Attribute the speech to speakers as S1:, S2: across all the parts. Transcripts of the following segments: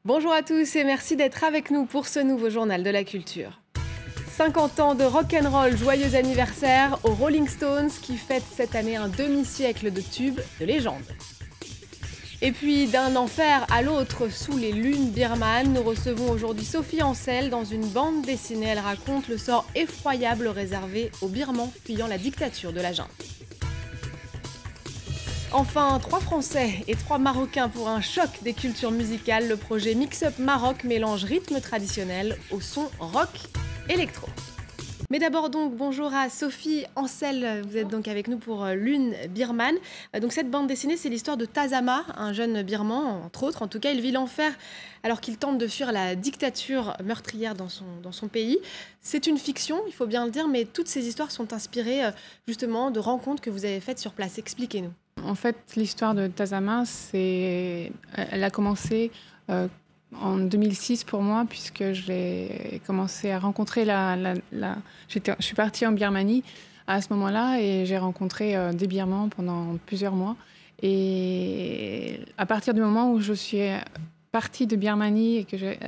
S1: Bonjour à tous et merci d'être avec nous pour ce nouveau journal de la culture. 50 ans de rock'n'roll, joyeux anniversaire aux Rolling Stones qui fêtent cette année un demi-siècle de tubes de légende. Et puis d'un enfer à l'autre sous les lunes birmanes, nous recevons aujourd'hui Sophie Ancel dans une bande dessinée. Elle raconte le sort effroyable réservé aux Birmans fuyant la dictature de la junte. Enfin, 3 Français et 3 Marocains pour un choc des cultures musicales. Le projet Mix Up Maroc mélange rythme traditionnel au son rock électro. Mais d'abord donc, bonjour à Sophie Ancel, vous êtes donc avec nous pour Lune birmane. Donc cette bande dessinée, c'est l'histoire de Tazama, un jeune birman, entre autres. En tout cas, il vit l'enfer alors qu'il tente de fuir la dictature meurtrière dans son pays. C'est une fiction, il faut bien le dire, mais toutes ces histoires sont inspirées justement de rencontres que vous avez faites sur place. Expliquez-nous.
S2: En fait, l'histoire de Tazama, elle a commencé en 2006 pour moi, puisque j'ai commencé à rencontrer je suis partie en Birmanie à ce moment-là et j'ai rencontré des Birmans pendant plusieurs mois. Et à partir du moment où je suis partie de Birmanie et que j'ai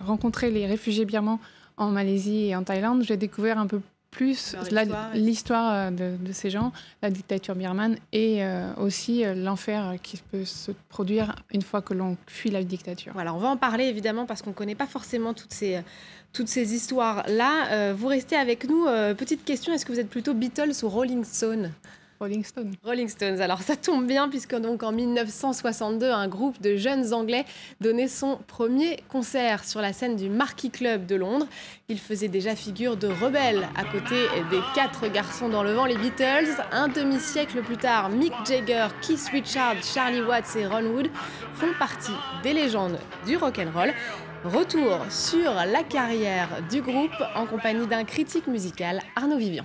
S2: rencontré les réfugiés birmans en Malaisie et en Thaïlande, j'ai découvert un peu plus l'histoire de ces gens, la dictature birmane et aussi l'enfer qui peut se produire une fois que l'on fuit la dictature.
S1: Voilà, on va en parler évidemment parce qu'on ne connaît pas forcément toutes ces histoires-là. Vous restez avec nous. Petite question, est-ce que vous êtes plutôt Beatles ou Rolling Stones ?
S2: Rolling Stones.
S1: Rolling Stones. Alors ça tombe bien puisque donc en 1962, un groupe de jeunes Anglais donnait son premier concert sur la scène du Marquee Club de Londres. Il faisait déjà figure de rebelle à côté des 4 garçons dans le vent, les Beatles. Un demi-siècle plus tard, Mick Jagger, Keith Richards, Charlie Watts et Ron Wood font partie des légendes du rock'n'roll. Retour sur la carrière du groupe en compagnie d'un critique musical, Arnaud Vivian.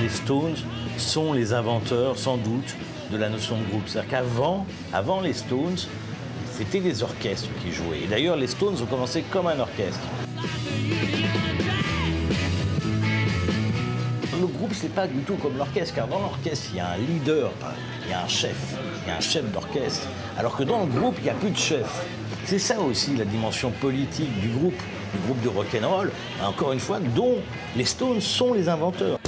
S3: Les Stones sont les inventeurs, sans doute, de la notion de groupe. C'est-à-dire qu'avant les Stones, c'était des orchestres qui jouaient. Et d'ailleurs, les Stones ont commencé comme un orchestre. Le groupe, c'est pas du tout comme l'orchestre, car dans l'orchestre, il y a un leader, il y a un chef d'orchestre. Alors que dans le groupe, il n'y a plus de chef. C'est ça aussi la dimension politique du groupe de rock'n'roll, encore une fois, dont les Stones sont les inventeurs.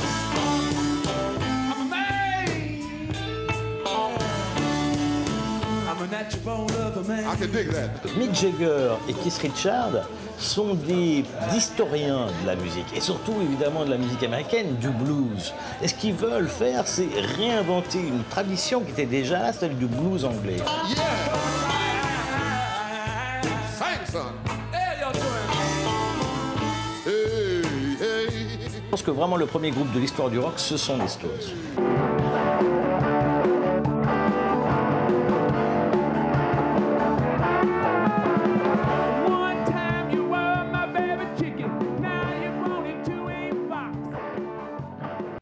S3: Mick Jagger et Keith Richards sont des historiens de la musique, et surtout évidemment de la musique américaine, du blues. Et ce qu'ils veulent faire, c'est réinventer une tradition qui était déjà là, celle du blues anglais. Je pense que vraiment le premier groupe de l'histoire du rock, ce sont les Stones.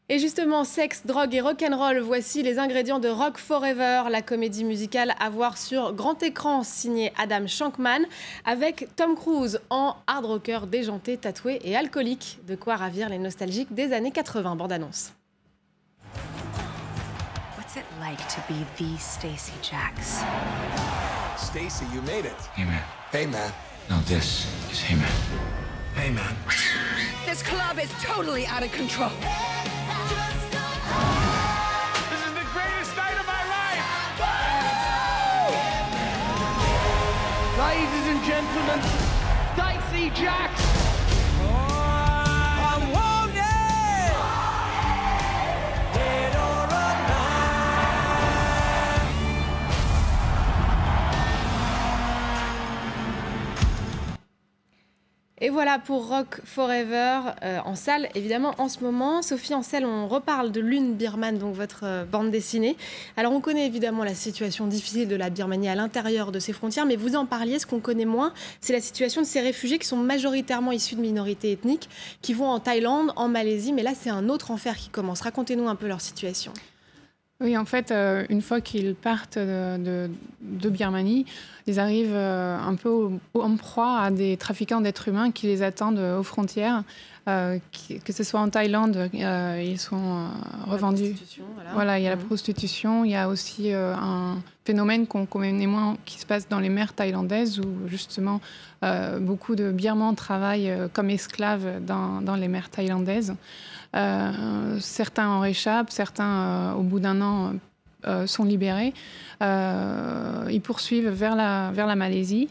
S1: Et justement, sexe, drogue et rock'n'roll, voici les ingrédients de Rock Forever, la comédie musicale à voir sur grand écran signée Adam Shankman, avec Tom Cruise en hard rocker déjanté, tatoué et alcoolique. De quoi ravir les nostalgiques des années 80. Bande-annonce.
S4: What's it like to be the Stacey Jacks?
S5: Stacey, you made it.
S6: Hey, man.
S5: Hey, man.
S6: No, this is Hey, man.
S5: Hey, man.
S4: This club is totally out of control.
S5: This is the greatest night of my life!
S7: Ladies and gentlemen, Stacey Jacks. I'm wanted. Dead or alive.
S1: Et voilà pour Rock Forever en salle, évidemment, en ce moment. Sophie Ancel, on reparle de Lune birmane, donc votre bande dessinée. Alors, on connaît évidemment la situation difficile de la Birmanie à l'intérieur de ses frontières, mais vous en parliez, ce qu'on connaît moins, c'est la situation de ces réfugiés qui sont majoritairement issus de minorités ethniques, qui vont en Thaïlande, en Malaisie, mais là, c'est un autre enfer qui commence. Racontez-nous un peu leur situation.
S2: Oui, en fait, une fois qu'ils partent de Birmanie, ils arrivent un peu en proie à des trafiquants d'êtres humains qui les attendent aux frontières. Que ce soit en Thaïlande, ils sont revendus. Voilà, il y a la prostitution. Il y a aussi un phénomène qu'on connaît moins qui se passe dans les mers thaïlandaises où justement beaucoup de Birmans travaillent comme esclaves dans les mers thaïlandaises. Certains en réchappent, certains au bout d'un an sont libérés. Ils poursuivent vers la Malaisie.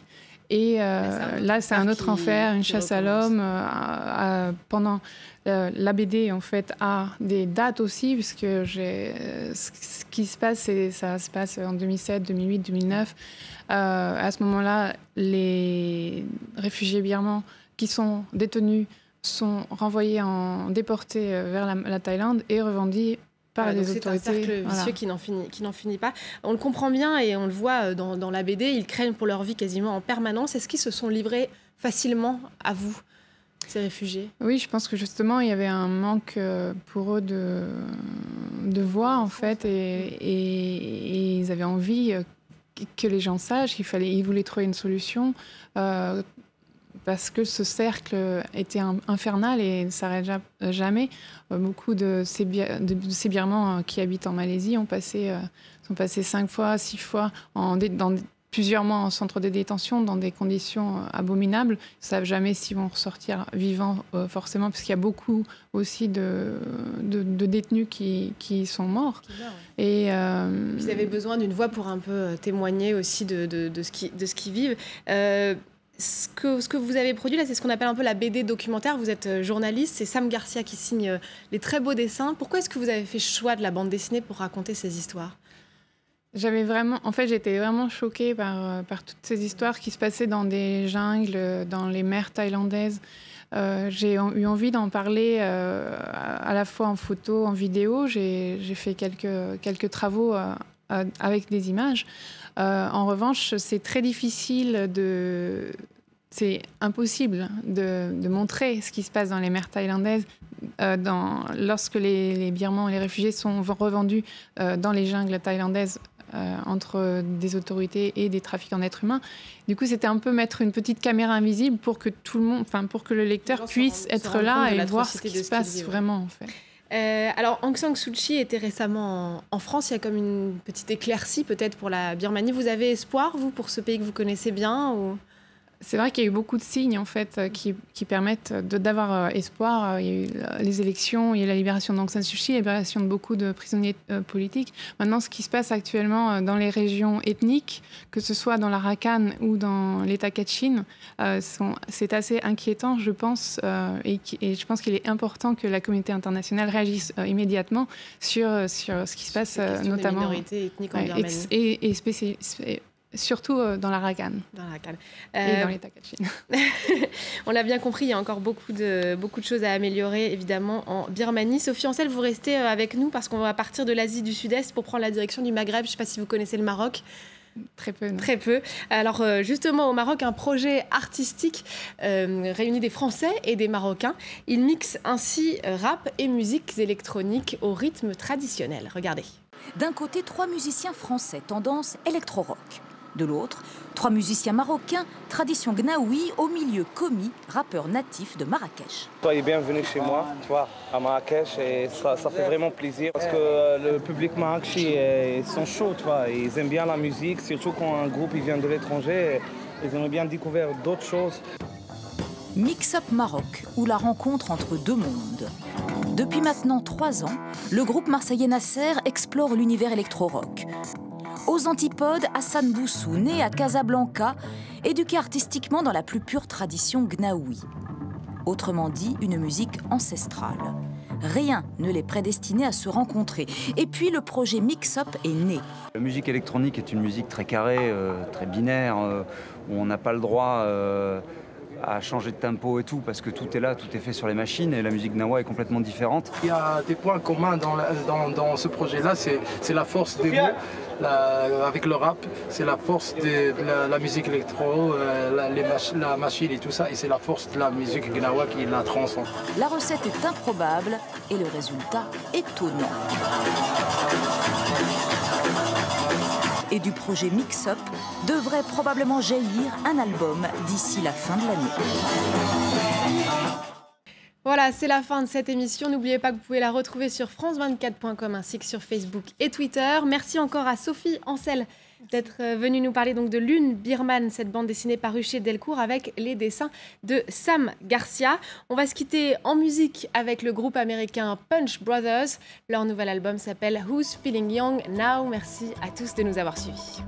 S2: Et là, c'est un autre enfer, une chasse à l'homme. Pendant la BD, en fait, a des dates aussi, puisque ce qui se passe, ça se passe en 2007, 2008, 2009. À ce moment-là, les réfugiés birmans qui sont détenus sont renvoyés déportés vers la Thaïlande et revendus par les autorités.
S1: C'est un cercle vicieux qui n'en finit pas. On le comprend bien et on le voit dans la BD, ils craignent pour leur vie quasiment en permanence. Est-ce qu'ils se sont livrés facilement à vous, ces réfugiés? Oui,
S2: je pense que justement, il y avait un manque pour eux de voix, en fait, et ils avaient envie que les gens sachent. Ils voulaient trouver une solution parce que ce cercle était infernal et ne s'arrête jamais. Beaucoup de ces Birmans qui habitent en Malaisie sont passés 5 fois, 6 fois dans plusieurs mois en centre de détention dans des conditions abominables. Ils ne savent jamais s'ils vont ressortir vivants, forcément, parce qu'il y a beaucoup aussi de détenus qui sont morts. Et,
S1: vous avez besoin d'une voix pour un peu témoigner aussi de ce qu'ils vivent. Ce que vous avez produit, là, c'est ce qu'on appelle un peu la BD documentaire. Vous êtes journaliste, c'est Sam Garcia qui signe les très beaux dessins. Pourquoi est-ce que vous avez fait le choix de la bande dessinée pour raconter ces histoires ?
S2: J'étais vraiment choquée par toutes ces histoires qui se passaient dans des jungles, dans les mers thaïlandaises. J'ai eu envie d'en parler à la fois en photo, en vidéo. J'ai fait quelques travaux avec des images. En revanche, c'est très difficile c'est impossible de montrer ce qui se passe dans les mers thaïlandaises lorsque les Birmans et les réfugiés sont revendus dans les jungles thaïlandaises entre des autorités et des trafiquants d'êtres humains. Du coup, c'était un peu mettre une petite caméra invisible pour que pour que le lecteur puisse être là et voir ce qui se passe vraiment, en fait.
S1: Alors, Aung San Suu Kyi était récemment en France. Il y a comme une petite éclaircie peut-être pour la Birmanie. Vous avez espoir, vous, pour ce pays que vous connaissez bien ou...
S2: C'est vrai qu'il y a eu beaucoup de signes en fait, qui permettent d'avoir espoir. Il y a eu les élections, il y a eu la libération d'Aung San Suu Kyi, la libération de beaucoup de prisonniers politiques. Maintenant, ce qui se passe actuellement dans les régions ethniques, que ce soit dans la Rakhine ou dans l'État Kachin, c'est assez inquiétant, je pense. Et je pense qu'il est important que la communauté internationale réagisse immédiatement sur ce qui se passe, notamment
S1: des minorités ethniques en Birmanie.
S2: Et surtout dans la Rakhine. Et dans l'État Kachin.
S1: On l'a bien compris, il y a encore beaucoup de choses à améliorer, évidemment, en Birmanie. Sophie Ancel, vous restez avec nous parce qu'on va partir de l'Asie du Sud-Est pour prendre la direction du Maghreb. Je ne sais pas si vous connaissez le Maroc.
S2: Très peu. Non.
S1: Très peu. Alors, justement, au Maroc, un projet artistique réunit des Français et des Marocains. Ils mixent ainsi rap et musiques électroniques au rythme traditionnel. Regardez.
S8: D'un côté, 3 musiciens français, tendance électro-rock. De l'autre, 3 musiciens marocains, tradition gnaoui, au milieu commis, rappeur natif de Marrakech.
S9: Soyez bienvenus chez moi, tu vois, à Marrakech, et ça fait vraiment plaisir parce que le public marrakchi, ils sont chauds, tu vois, ils aiment bien la musique, surtout quand un groupe vient de l'étranger, ils aimeraient bien découvrir d'autres choses.
S8: Mix Up Maroc, ou la rencontre entre deux mondes. Depuis maintenant 3 ans, le groupe marseillais Nasser explore l'univers électro-rock. Aux antipodes, Hassan Boussou, né à Casablanca, éduqué artistiquement dans la plus pure tradition gnaoui. Autrement dit, une musique ancestrale. Rien ne les prédestinait à se rencontrer. Et puis le projet Mix Up est né.
S10: La musique électronique est une musique très carrée, très binaire, où on n'a pas le droit à changer de tempo et tout, parce que tout est là, tout est fait sur les machines et la musique gnawa est complètement différente.
S11: Il y a des points communs dans ce projet-là, c'est la force des mots. Avec le rap, c'est la force de la musique électro, la machine et tout ça, et c'est la force de la musique gnawa qui la transcende.
S8: La recette est improbable et le résultat étonnant. Et du projet Mix Up devrait probablement jaillir un album d'ici la fin de l'année.
S1: Voilà, c'est la fin de cette émission. N'oubliez pas que vous pouvez la retrouver sur france24.com ainsi que sur Facebook et Twitter. Merci encore à Sophie Ancel d'être venue nous parler donc de Lune Birman, cette bande dessinée parue chez Delcourt avec les dessins de Sam Garcia. On va se quitter en musique avec le groupe américain Punch Brothers. Leur nouvel album s'appelle Who's Feeling Young Now. Merci à tous de nous avoir suivis.